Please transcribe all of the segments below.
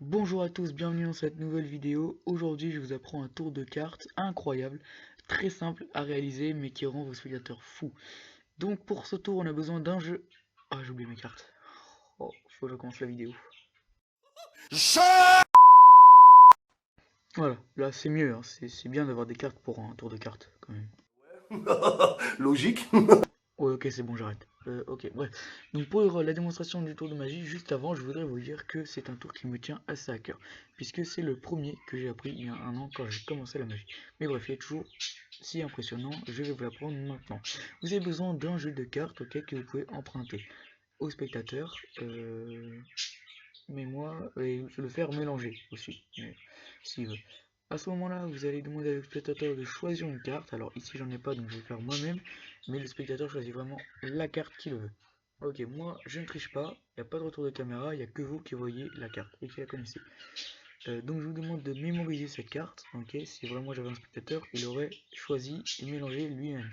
Bonjour à tous, bienvenue dans cette nouvelle vidéo. Aujourd'hui, je vous apprends un tour de cartes incroyable, très simple à réaliser, mais qui rend vos spectateurs fous. Donc pour ce tour, on a besoin d'un jeu. Ah, j'ai oublié mes cartes. Oh, faut que je commence la vidéo. Voilà, là c'est mieux, hein. C'est bien d'avoir des cartes pour un tour de cartes, quand même. Logique. Ouais, ok, c'est bon, j'arrête. Ok, bref. Donc pour la démonstration du tour de magie, juste avant, je voudrais vous dire que c'est un tour qui me tient assez à cœur, puisque c'est le premier que j'ai appris il y a un an quand j'ai commencé la magie. Mais bref, il est toujours si impressionnant, je vais vous l'apprendre maintenant. Vous avez besoin d'un jeu de cartes, ok, que vous pouvez emprunter au spectateur, mais moi, et je vais le faire mélanger aussi, s'il veut. À ce moment-là, vous allez demander au spectateur de choisir une carte. Alors ici, j'en ai pas, donc je vais le faire moi-même. Mais le spectateur choisit vraiment la carte qu'il veut. Ok, moi, je ne triche pas. Il n'y a pas de retour de caméra. Il n'y a que vous qui voyez la carte et qui la connaissez. Donc je vous demande de mémoriser cette carte. Ok, si vraiment j'avais un spectateur, il aurait choisi et mélangé lui-même.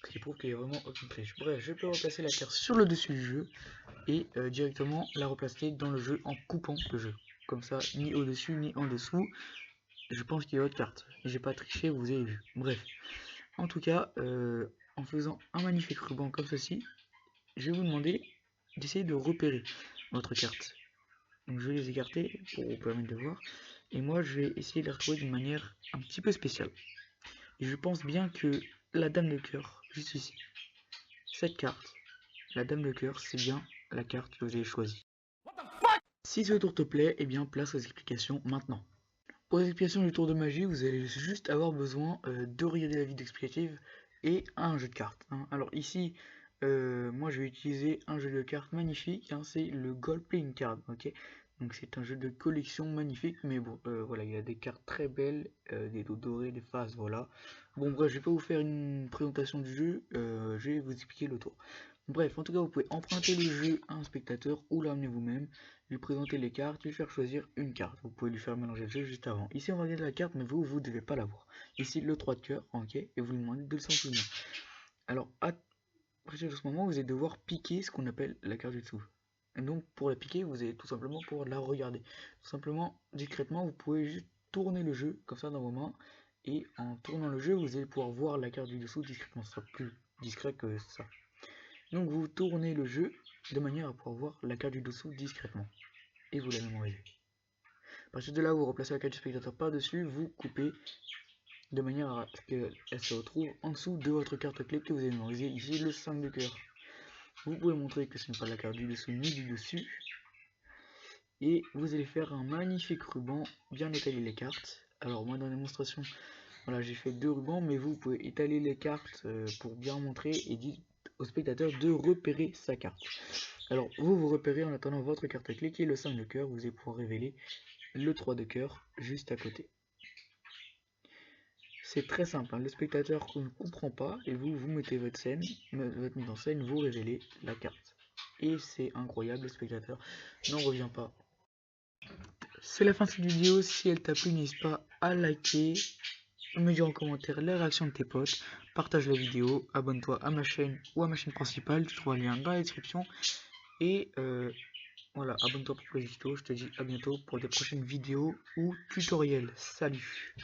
Ce qui prouve qu'il n'y a vraiment aucune triche. Bref, je peux replacer la carte sur le dessus du jeu et directement la replacer dans le jeu en coupant le jeu. Comme ça, ni au-dessus ni en dessous. Je pense qu'il y a votre carte. J'ai pas triché, vous avez vu. Bref. En tout cas, en faisant un magnifique ruban comme ceci, je vais vous demander d'essayer de repérer votre carte. Donc je vais les écarter pour vous permettre de voir. Et moi, je vais essayer de les retrouver d'une manière un petit peu spéciale. Et je pense bien que la dame de cœur, juste ici, cette carte, la dame de cœur, c'est bien la carte que vous avez choisie. Si ce tour te plaît, eh bien place aux explications maintenant. Pour les explications du tour de magie, vous allez juste avoir besoin de regarder la vidéo explicative et un jeu de cartes, hein. Alors ici, moi je vais utiliser un jeu de cartes magnifique, hein, c'est le Gold Playing Card, ok. Donc c'est un jeu de collection magnifique, mais bon, voilà, il y a des cartes très belles, des dos dorés, des faces, voilà. Bon bref, je vais pas vous faire une présentation du jeu, je vais vous expliquer le tour. Bref, en tout cas, vous pouvez emprunter le jeu à un spectateur ou l'amener vous-même, lui présenter les cartes, lui faire choisir une carte. Vous pouvez lui faire mélanger le jeu juste avant. Ici, on va regarder la carte, mais vous ne devez pas l'avoir. Ici, le 3 de cœur, ok, et vous lui demandez de s'en souvenir. Alors, à partir de ce moment, vous allez devoir piquer ce qu'on appelle la carte du dessous. Et donc, pour la piquer, vous allez tout simplement pouvoir la regarder. Tout simplement, discrètement, vous pouvez juste tourner le jeu, comme ça, dans vos mains, et en tournant le jeu, vous allez pouvoir voir la carte du dessous discrètement. Ce sera plus discret que ça. Donc vous tournez le jeu de manière à pouvoir voir la carte du dessous discrètement. Et vous la mémorisez. À partir de là, vous replacez la carte du spectateur par-dessus, vous coupez de manière à ce qu'elle se retrouve en dessous de votre carte clé que vous avez mémorisée, ici le 5 de cœur. Vous pouvez montrer que ce n'est pas la carte du dessous ni du dessus. Et vous allez faire un magnifique ruban, bien étaler les cartes. Alors moi dans la démonstration, voilà, j'ai fait 2 rubans, mais vous pouvez étaler les cartes pour bien montrer et dire au spectateur de repérer sa carte. Alors, vous repérez en attendant votre carte clé qui est le 5 de cœur. Vous allez pouvoir révéler le 3 de cœur juste à côté. C'est très simple, hein. Le spectateur ne comprend pas et vous mettez votre mise en scène, vous révélez la carte. Et c'est incroyable, le spectateur n'en revient pas. C'est la fin de cette vidéo. Si elle t'a plu, n'hésite pas à liker, me dire en commentaire la réaction de tes potes, partage la vidéo, abonne-toi à ma chaîne ou à ma chaîne principale, tu trouveras le lien dans la description. Et voilà, abonne-toi pour plus de tutos, je te dis à bientôt pour des prochaines vidéos ou tutoriels. Salut!